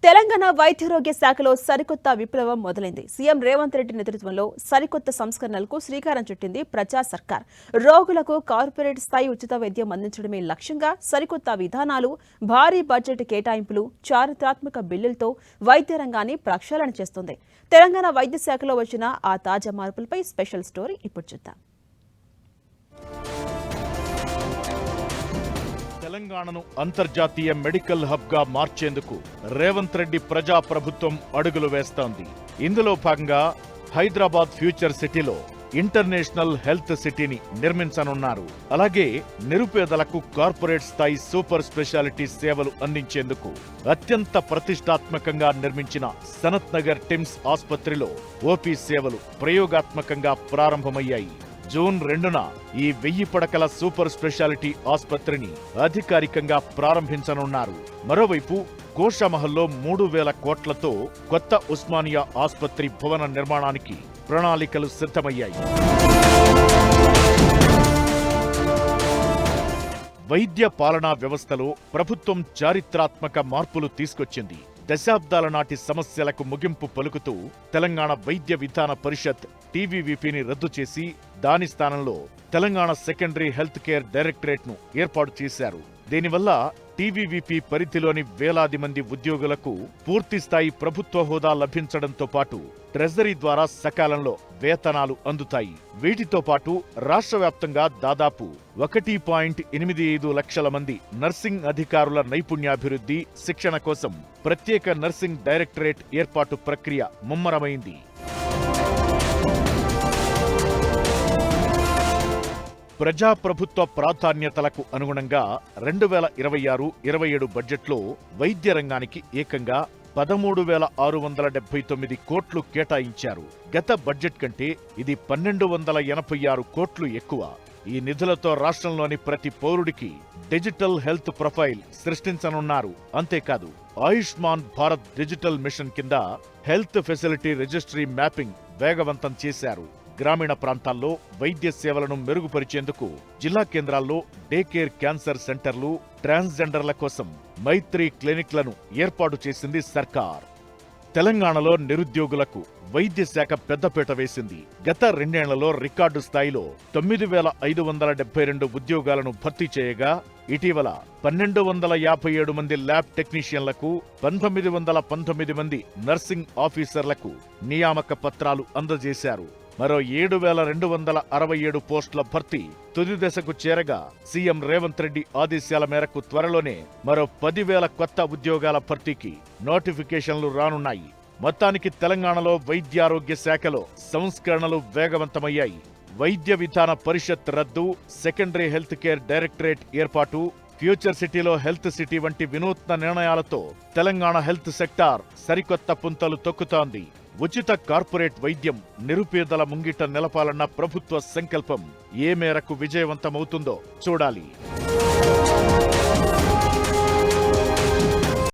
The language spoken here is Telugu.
తెలంగాణ వైద్యారోగ్య శాఖలో సరికొత్త విప్లవం మొదలైంది. సీఎం రేవంత్ రెడ్డి నేతృత్వంలో సరికొత్త సంస్కరణలకు శ్రీకారం చుట్టింది ప్రజా సర్కార్. రోగులకు కార్పొరేట్ స్థాయి ఉచిత వైద్యం అందించడమే లక్ష్యంగా సరికొత్త విధానాలు, భారీ బడ్జెట్ కేటాయింపులు, చారిత్రాత్మక బిల్లులతో వైద్య రంగాన్ని ప్రక్షాళన చేస్తుంది. తెలంగాణ వైద్య శాఖలో వచ్చిన ఆ తాజా మార్పులపై స్పెషల్ స్టోరీ ఇప్పుడు చూద్దాం. తెలంగాణను అంతర్జాతీయ మెడికల్ హబ్ గా మార్చేందుకు రేవంత్ రెడ్డి ప్రజా ప్రభుత్వం అడుగులు వేస్తోంది. ఇందులో భాగంగా హైదరాబాద్ ఫ్యూచర్ సిటీలో ఇంటర్నేషనల్ హెల్త్ సిటీని నిర్మించనున్నారు. అలాగే నిరుపేదలకు కార్పొరేట్ స్థాయి సూపర్ స్పెషాలిటీ సేవలు అందించేందుకు అత్యంత ప్రతిష్టాత్మకంగా నిర్మించిన సనత్ నగర్ టిమ్స్ ఆసుపత్రిలో ఓపీ సేవలు ప్రయోగాత్మకంగా ప్రారంభమయ్యాయి. జూన్ 2న ఈ 1000 పడకల సూపర్ స్పెషాలిటీ ఆసుపత్రిని అధికారికంగా ప్రారంభించనున్నారు. మరోవైపు గోషామహల్లో 3000 కోట్లతో కొత్త ఉస్మానియా ఆసుపత్రి భవన నిర్మాణానికి ప్రణాళికలు సిద్ధమయ్యాయి. వైద్య పాలనా వ్యవస్థలో ప్రభుత్వం చారిత్రాత్మక మార్పులు తీసుకొచ్చింది. దశాబ్దాల నాటి సమస్యలకు ముగింపు పలుకుతూ తెలంగాణ వైద్య విధాన పరిషత్ టీవీవీపీని రద్దు చేసి దాని స్థానంలో Telangana secondary health care directorate ను ఏర్పాటు చేశారు. దీనివల్ల టీవీవీపీ పరిధిలోని వేలాది మంది ఉద్యోగులకు పూర్తిస్థాయి ప్రభుత్వ హోదా లభించడంతో పాటు ట్రెజరీ ద్వారా సకాలంలో వేతనాలు అందుతాయి. వీటితో పాటు రాష్ట్ర వ్యాప్తంగా దాదాపు 1.85 లక్షల మంది నర్సింగ్ అధికారుల నైపుణ్యాభివృద్ధి, శిక్షణ కోసం ప్రత్యేక నర్సింగ్ డైరెక్టరేట్ ఏర్పాటు ప్రక్రియ ముమ్మరమైంది. ప్రజాప్రభుత్వ ప్రాధాన్యతలకు అనుగుణంగా 2026-27 బడ్జెట్లో వైద్య రంగానికి ఏకంగా 13,679 కోట్లు కేటాయించారు. గత బడ్జెట్ కంటే ఇది 1,286 కోట్లు ఎక్కువ. ఈ నిధులతో రాష్ట్రంలోని ప్రతి పౌరుడికి డిజిటల్ హెల్త్ ప్రొఫైల్ సృష్టించనున్నారు. అంతేకాదు ఆయుష్మాన్ భారత్ డిజిటల్ మిషన్ కింద హెల్త్ ఫెసిలిటీ రిజిస్ట్రీ మ్యాపింగ్ వేగవంతం చేశారు. గ్రామీణ ప్రాంతాల్లో వైద్య సేవలను మెరుగుపరిచేందుకు జిల్లా కేంద్రాల్లో డే కేర్ క్యాన్సర్ సెంటర్లు, ట్రాన్స్జెండర్ల కోసం మైత్రి క్లినిక్లను ఏర్పాటు చేసింది సర్కార్. తెలంగాణలో నిరుద్యోగులకు వైద్య శాఖ పెద్దపీట వేసింది. గత 2 ఏళ్లలో రికార్డు స్థాయిలో 9,572 ఉద్యోగాలను భర్తీ చేయగా ఇటీవల 1,257 మంది ల్యాబ్ టెక్నీషియన్లకు, 1,919 మంది నర్సింగ్ ఆఫీసర్లకు నియామక పత్రాలు అందజేశారు. మరో 7,267 పోస్టుల భర్తీ తుది దశకు చేరగా సీఎం రేవంత్ రెడ్డి ఆదేశాల మేరకు త్వరలోనే మరో 10,000 కొత్త ఉద్యోగాల భర్తీకి నోటిఫికేషన్లు రానున్నాయి. మొత్తానికి తెలంగాణలో వైద్యారోగ్య శాఖలో సంస్కరణలు వేగవంతమయ్యాయి. వైద్య విధాన పరిషత్ రద్దు, సెకండరీ హెల్త్ కేర్ డైరెక్టరేట్ ఏర్పాటు, ఫ్యూచర్ సిటీలో హెల్త్ సిటీ వంటి వినూత్న నిర్ణయాలతో తెలంగాణ హెల్త్ సెక్టార్ సరికొత్త పుంతలు తొక్కుతోంది. ఉచిత కార్పొరేట్ వైద్యం నిరుపేదల ముంగిట నిలపాలన్న ప్రభుత్వ సంకల్పం ఏ మేరకు విజయవంతమవుతుందో చూడాలి.